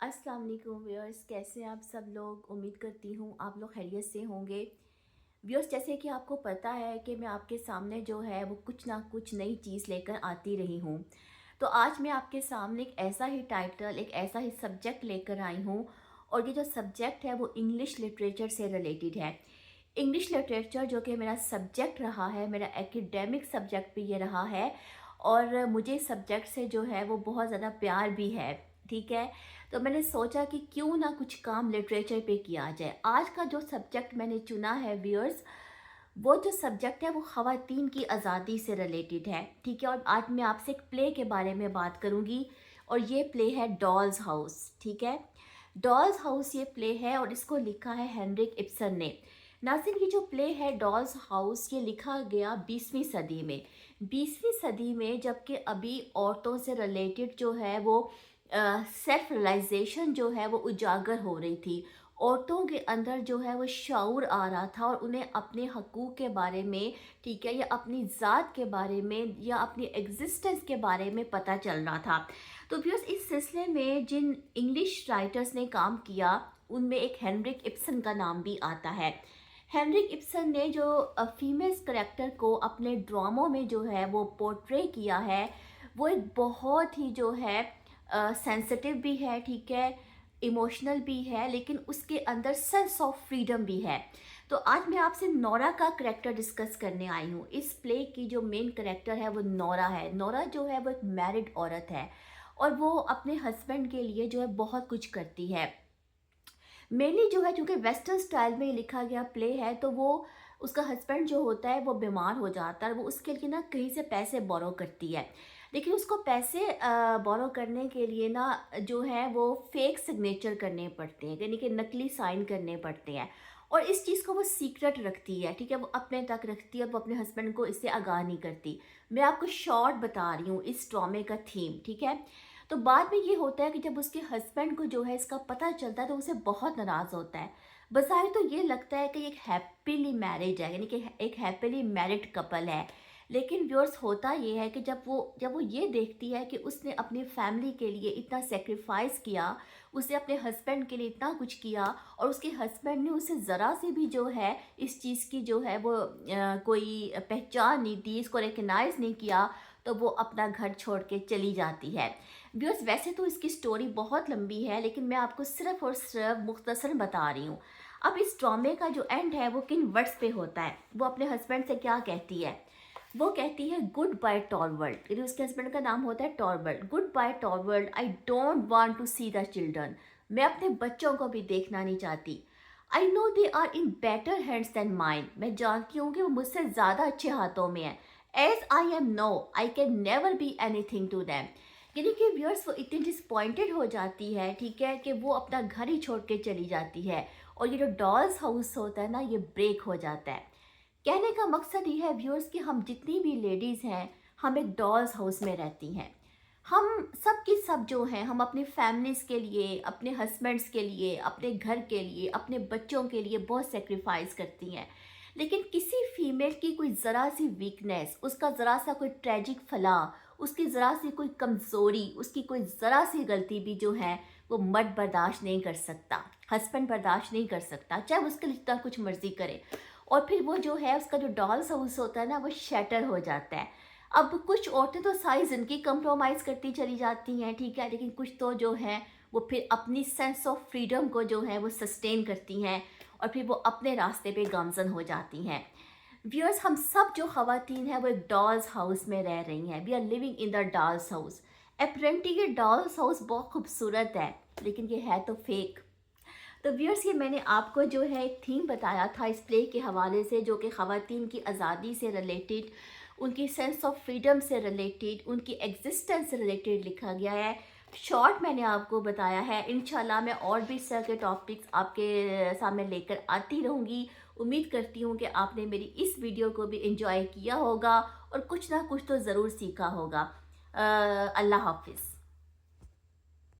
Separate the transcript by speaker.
Speaker 1: अस्सलाम वालेकुम व्यूअर्स, कैसे हैं आप सब लोग। उम्मीद करती हूँ आप लोग खैरियत से होंगे। व्यूअर्स, जैसे कि आपको पता है कि मैं आपके सामने जो है वो कुछ ना कुछ नई चीज़ लेकर आती रही हूँ। तो आज मैं आपके सामने एक ऐसा ही टाइटल, एक ऐसा ही सब्जेक्ट लेकर आई हूँ। और ये जो सब्जेक्ट है वो इंग्लिश लिटरेचर से रिलेटेड है। इंग्लिश लिटरेचर जो कि मेरा सब्जेक्ट रहा है, मेरा एकेडमिक सब्जेक्ट भी ये रहा है। और मुझे इस सब्जेक्ट से जो है वो बहुत ज़्यादा प्यार भी है। ठीक है, तो मैंने सोचा कि क्यों ना कुछ काम लिटरेचर पे किया जाए। आज का जो सब्जेक्ट मैंने चुना है व्यूअर्स, वो जो सब्जेक्ट है वो ख़वातीन की आज़ादी से रिलेटेड है। ठीक है, और आज मैं आपसे एक प्ले के बारे में बात करूँगी। और ये प्ले है डॉल्स हाउस। ठीक है, डॉल्स हाउस ये प्ले है और इसको लिखा है हेनरिक इब्सन ने। नाज़रीन, ये जो प्ले है डॉल्स हाउस, ये लिखा गया 20वीं सदी में। 20वीं सदी में, जबकि अभी औरतों से रिलेटेड जो है वो सेल्फ रियलाइजेशन जो है वो उजागर हो रही थी। औरतों के अंदर जो है वो शऊर आ रहा था और उन्हें अपने हकूक़ के बारे में, ठीक है, या अपनी ज़ात के बारे में या अपनी एग्जिस्टेंस के बारे में पता चल रहा था। तो व्यूअर्स, इस सिलसिले में जिन इंग्लिश राइटर्स ने काम किया उनमें एक हेनरिक इब्सन का नाम भी आता है। हेनरिक इब्सन ने जो फीमेल्स करेक्टर को अपने ड्रामों में जो है वो पोर्ट्रे किया है, वो एक बहुत ही जो है सेंसिटिव भी है, ठीक है, इमोशनल भी है, लेकिन उसके अंदर सेंस ऑफ फ्रीडम भी है। तो आज मैं आपसे नोरा का करेक्टर डिस्कस करने आई हूँ। इस प्ले की जो मेन करेक्टर है वो नोरा है। नोरा जो है वो एक मैरिड औरत है और वो अपने हस्बैंड के लिए जो है बहुत कुछ करती है। मेनली जो है, चूँकि वेस्टर्न स्टाइल में लिखा गया प्ले है, तो वो उसका हस्बैंड जो होता है वो बीमार हो जाता है। वो उसके लिए ना कहीं से पैसे बोरो करती है, लेकिन उसको पैसे बोरो करने के लिए ना जो है वो फेक सिग्नेचर करने पड़ते हैं, यानी कि नकली साइन करने पड़ते हैं। और इस चीज़ को वो सीक्रेट रखती है, ठीक है, वो अपने तक रखती है, वो अपने हस्बैंड को इससे आगाह नहीं करती। मैं आपको शॉर्ट बता रही हूँ इस ड्रामे का थीम, ठीक है। तो बाद में ये होता है कि जब उसके हस्बैंड को जो है इसका पता चलता है तो उसे बहुत नाराज़ होता है। बज़ाहिर तो ये लगता है कि एक हैप्पीली मैरिज है, यानी कि एक हैप्पीली मैरिड कपल है। लेकिन व्यूअर्स, होता ये है कि जब वो ये देखती है कि उसने अपनी फैमिली के लिए इतना सेक्रीफाइस किया, उसने अपने हस्बैंड के लिए इतना कुछ किया, और उसके हस्बैंड ने उसे ज़रा से भी जो है इस चीज़ की जो है वो कोई पहचान नहीं दी, इसको रिकग्नाइज़ नहीं किया, तो वो अपना घर छोड़ के चली जाती है। व्यूअर्स, वैसे तो इसकी स्टोरी बहुत लंबी है, लेकिन मैं आपको सिर्फ और सिर्फ मुख्तसर बता रही हूँ। अब इस ड्रामे का जो एंड है वो किन वर्ड्स पे होता है। वो अपने हस्बैंड से क्या कहती है? वो कहती है गुड बाय टॉरवर्ल्ड, यानी उसके हस्बैंड का नाम होता है Torvald. Goodbye Torvald, I don't want to see the children. मैं अपने बच्चों को भी देखना नहीं चाहती। I know they are in better hands than mine, मैं जानती हूँ कि वो मुझसे ज़्यादा अच्छे हाथों में है। As I am no, I can never be anything to them. यानी कि व्यूअर्स, वो इतनी डिसपॉइंटेड हो जाती है, ठीक है, कि वो अपना घर ही छोड़ के चली जाती है। और ये जो डॉल्स हाउस होता है ना, ये ब्रेक हो जाता है। कहने का मकसद ये है व्यूअर्स कि हम जितनी भी लेडीज़ हैं, हम एक डॉल्स हाउस में रहती हैं। हम सब की सब जो हैं, हम अपनी फैमिलीज़ के लिए, अपने हस्बैंड्स के लिए, अपने घर के लिए, अपने बच्चों के लिए बहुत सेक्रीफाइस करती हैं। लेकिन किसी फीमेल की कोई ज़रा सी वीकनेस, उसका ज़रा सा कोई ट्रेजिक फला, उसकी ज़रा सी कोई कमज़ोरी, उसकी कोई ज़रा सी गलती भी जो है वो मर्द बर्दाश्त नहीं कर सकता, हस्बैंड बर्दाश्त नहीं कर सकता, चाहे उसके लिए जितना कुछ मर्ज़ी करे। और फिर वो जो है उसका जो डॉल्स हाउस होता है ना, वो शैटर हो जाता है। अब कुछ औरतें तो सारी ज़िंदगी कंप्रोमाइज़ करती चली जाती हैं, ठीक है, लेकिन कुछ तो जो हैं वो फिर अपनी सेंस ऑफ फ्रीडम को जो है वो सस्टेन करती हैं और फिर वो अपने रास्ते पे गामज़न हो जाती हैं। व्यूअर्स, हम सब जो ख़वातीन हैं वो एक डॉल्स हाउस में रह रही हैं। We are living in the dolls house. Apparently ये डॉल्स हाउस बहुत खूबसूरत है, लेकिन ये है तो फेक। तो व्यूअर्स, ये मैंने आपको जो है एक थीम बताया था इस प्ले के हवाले से, जो कि ख़वातीन की आज़ादी से रिलेटेड, उनकी सेंस ऑफ फ्रीडम से रिलेटेड, उनकी एग्जिस्टेंस से रिलेटेड लिखा गया है। शॉर्ट मैंने आपको बताया है। इंशाल्लाह मैं और भी इस तरह के टॉपिक्स आपके सामने लेकर आती रहूँगी। उम्मीद करती हूँ कि आपने मेरी इस वीडियो को भी इंजॉय किया होगा और कुछ ना कुछ तो ज़रूर सीखा होगा। अल्लाह हाफिज़।